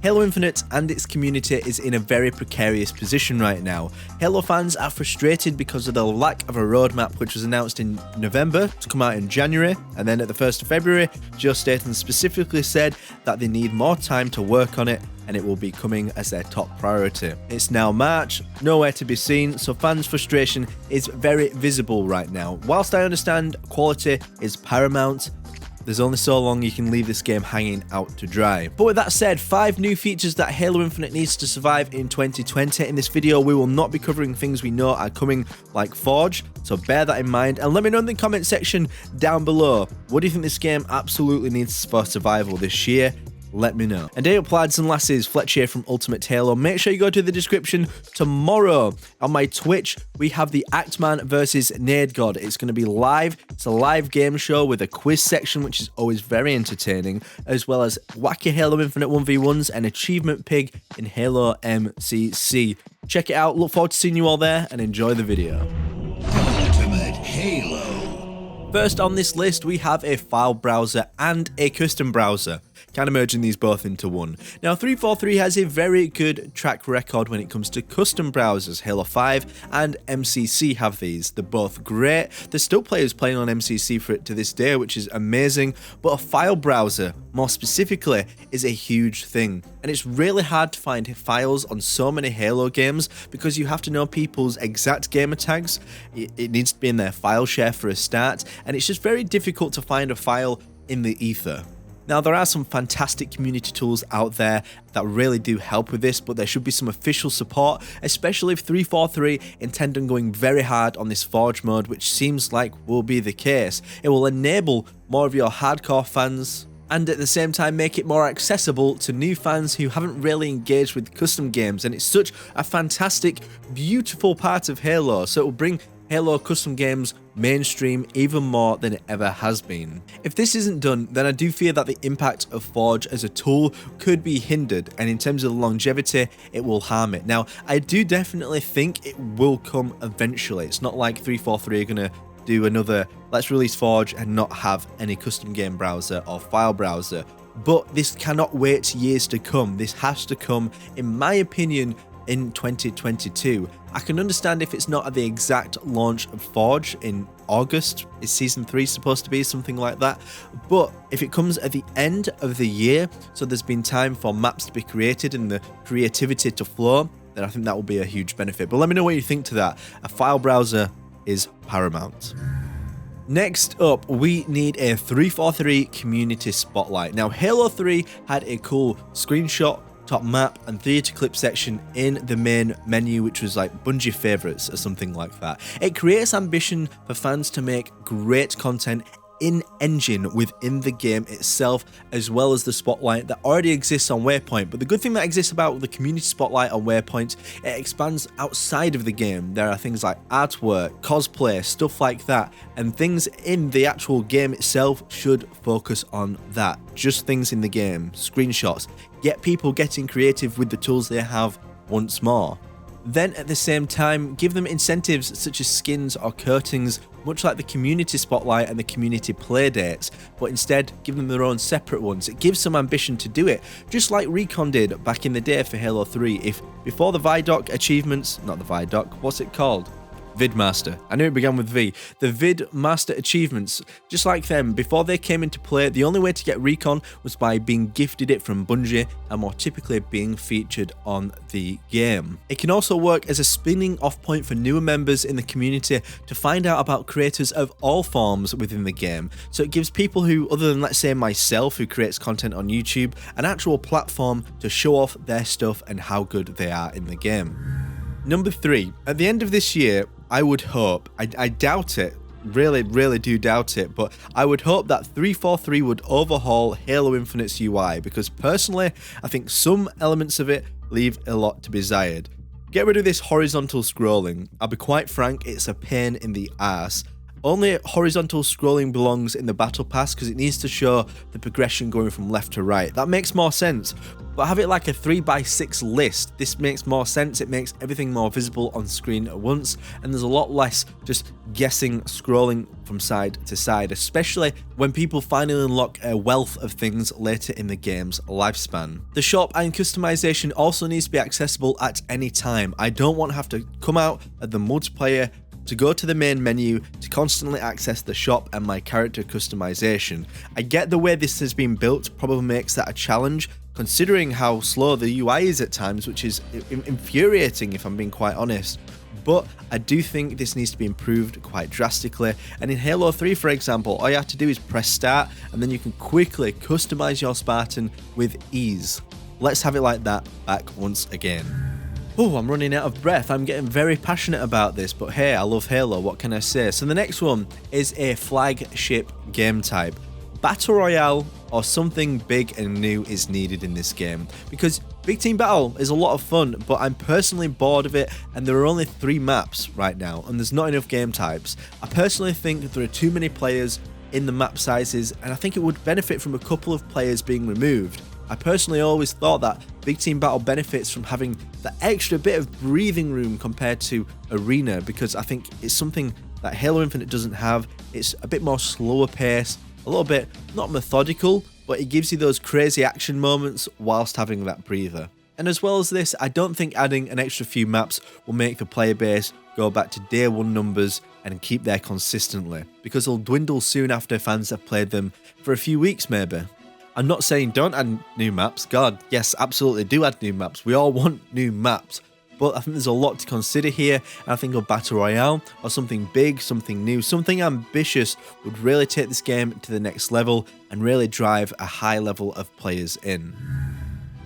Halo Infinite and its community is in a very precarious position right now. Halo fans are frustrated because of the lack of a roadmap, which was announced in November to come out in January, and then at the 1st of February, Joe Staten specifically said that they need more time to work on it and it will be coming as their top priority. It's now March, nowhere to be seen, so fans' frustration is very visible right now. Whilst I understand quality is paramount, there's only so long you can leave this game hanging out to dry. But with that said, 5 new features that Halo Infinite needs to survive in 2020. In this video, we will not be covering things we know are coming like Forge, so bear that in mind. And let me know in the comment section down below, what do you think this game absolutely needs for survival this year? Let me know. And hey up lads and lasses, Fletch here from Ultimate Halo. Make sure you go to the description. Tomorrow on my Twitch, we have the Actman versus NADEGOD. It's going to be live. It's a live game show with a quiz section, which is always very entertaining, as well as wacky Halo Infinite 1v1s and Achievement Pig in Halo MCC. Check it out. Look forward to seeing you all there and enjoy the video. Ultimate Halo. First on this list, we have a file browser and a custom browser. Kind of merging these both into one. Now 343 has a very good track record when it comes to custom browsers. Halo 5 and MCC have these. They're both great. There's still players playing on MCC for it to this day, which is amazing, but a file browser, more specifically, is a huge thing. And it's really hard to find files on so many Halo games because you have to know people's exact gamer tags. It needs to be in their file share for a start, and it's just very difficult to find a file in the ether. Now, there are some fantastic community tools out there that really do help with this, but there should be some official support, especially if 343 intend on going very hard on this Forge mode, which seems like will be the case. It will enable more of your hardcore fans and at the same time make it more accessible to new fans who haven't really engaged with custom games, and it's such a fantastic, beautiful part of Halo, so it will bring Halo custom games mainstream even more than it ever has been. If this isn't done, then I do fear that the impact of Forge as a tool could be hindered, and in terms of longevity, it will harm it. Now, I do definitely think it will come eventually. It's not like 343 are going to do another, let's release Forge and not have any custom game browser or file browser. But this cannot wait years to come. This has to come, in my opinion, in 2022. I can understand if it's not at the exact launch of Forge in August. Is Season 3 supposed to be something like that? But if it comes at the end of the year, so there's been time for maps to be created and the creativity to flow, then I think that will be a huge benefit. But let me know what you think to that. A file browser is paramount. Next up, we need a 343 community spotlight. Now, Halo 3 had a cool screenshot, top map and theater clip section in the main menu, which was like Bungie favorites or something like that. It creates ambition for fans to make great content in engine within the game itself, as well as the spotlight that already exists on Waypoint. But the good thing that exists about the community spotlight on Waypoint, it expands outside of the game. There are things like artwork, cosplay, stuff like that, and things in the actual game itself should focus on that. Just things in the game, screenshots, get people getting creative with the tools they have once more. Then at the same time, give them incentives such as skins or coatings, much like the community spotlight and the community playdates, but instead give them their own separate ones. It gives some ambition to do it, just like Recon did back in the day for Halo 3. If before the Vidoc achievements, not the Vidoc, what's it called? Vidmaster. I knew it began with V. The Vidmaster achievements, just like them, before they came into play, the only way to get Recon was by being gifted it from Bungie and more typically being featured on the game. It can also work as a spinning off point for newer members in the community to find out about creators of all forms within the game. So it gives people who, other than let's say myself who creates content on YouTube, an actual platform to show off their stuff and how good they are in the game. Number 3, at the end of this year, I would hope, I doubt it, really do doubt it, but I would hope that 343 would overhaul Halo Infinite's UI, because personally, I think some elements of it leave a lot to be desired. Get rid of this horizontal scrolling. I'll be quite frank, it's a pain in the ass. Only horizontal scrolling belongs in the battle pass because it needs to show the progression going from left to right. That makes more sense. But have it like a 3x6 list. This makes more sense. It makes everything more visible on screen at once, and there's a lot less just guessing, scrolling from side to side, especially when people finally unlock a wealth of things later in the game's lifespan. The shop and customization also needs to be accessible at any time. I don't want to have to come out of the multiplayer to go to the main menu to constantly access the shop and my character customization. I get the way this has been built probably makes that a challenge, considering how slow the UI is at times, which is infuriating if I'm being quite honest. But I do think this needs to be improved quite drastically, and in Halo 3 for example, all you have to do is press start and then you can quickly customize your Spartan with ease. Let's have it like that back once again. Oh, I'm running out of breath. I'm getting very passionate about this, but hey, I love Halo, what can I say? So the next one is a flagship game type. Battle Royale or something big and new is needed in this game, because Big Team Battle is a lot of fun, but I'm personally bored of it, and there are only 3 maps right now, and there's not enough game types. I personally think that there are too many players in the map sizes, and I think it would benefit from a couple of players being removed. I personally always thought that Big Team Battle benefits from having that extra bit of breathing room compared to Arena, because I think it's something that Halo Infinite doesn't have. It's a bit more slower pace, a little bit not methodical, but it gives you those crazy action moments whilst having that breather. And as well as this, I don't think adding an extra few maps will make the player base go back to day 1 numbers and keep there consistently, because they'll dwindle soon after fans have played them for a few weeks maybe. I'm not saying don't add new maps. God, yes, absolutely do add new maps. We all want new maps. But I think there's a lot to consider here, and I think a Battle Royale or something big, something new, something ambitious would really take this game to the next level and really drive a high level of players in.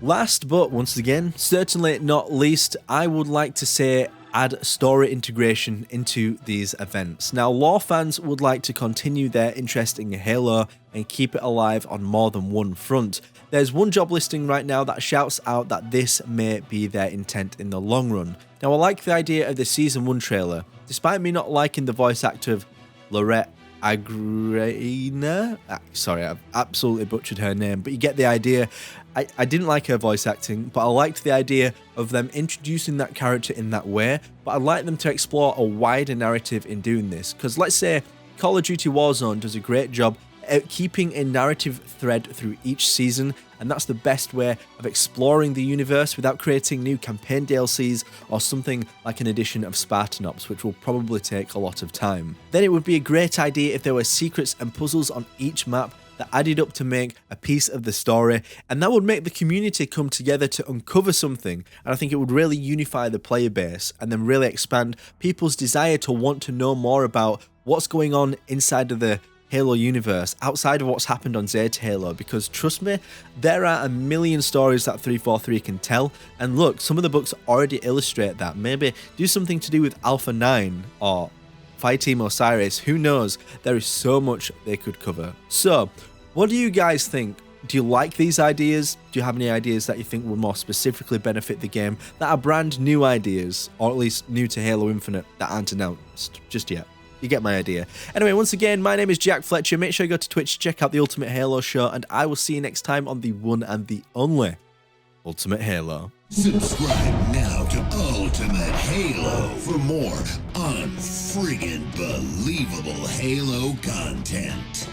Last but once again, certainly not least, I would like to say add story integration into these events. Now, lore fans would like to continue their interest in Halo and keep it alive on more than one front. There's one job listing right now that shouts out that this may be their intent in the long run. Now, I like the idea of the Season 1 trailer, despite me not liking the voice actor of Lorette Agrena. Sorry, I've absolutely butchered her name, but you get the idea. I didn't like her voice acting, but I liked the idea of them introducing that character in that way, but I'd like them to explore a wider narrative in doing this, because let's say Call of Duty Warzone does a great job at keeping a narrative thread through each season, and that's the best way of exploring the universe without creating new campaign DLCs or something like an edition of Spartan Ops, which will probably take a lot of time. Then it would be a great idea if there were secrets and puzzles on each map that added up to make a piece of the story, and that would make the community come together to uncover something, and I think it would really unify the player base and then really expand people's desire to want to know more about what's going on inside of the Halo universe, outside of what's happened on Zeta Halo, because trust me, there are a million stories that 343 can tell, and look, some of the books already illustrate that. Maybe do something to do with Alpha 9 or Fireteam Osiris, who knows, there is so much they could cover. So, what do you guys think? Do you like these ideas? Do you have any ideas that you think will more specifically benefit the game, that are brand new ideas, or at least new to Halo Infinite, that aren't announced just yet? You get my idea. Anyway, once again, my name is Jack Fletcher. Make sure you go to Twitch to check out the Ultimate Halo show, and I will see you next time on the one and the only Ultimate Halo. Subscribe now to Ultimate Halo for more unfriggin' believable Halo content.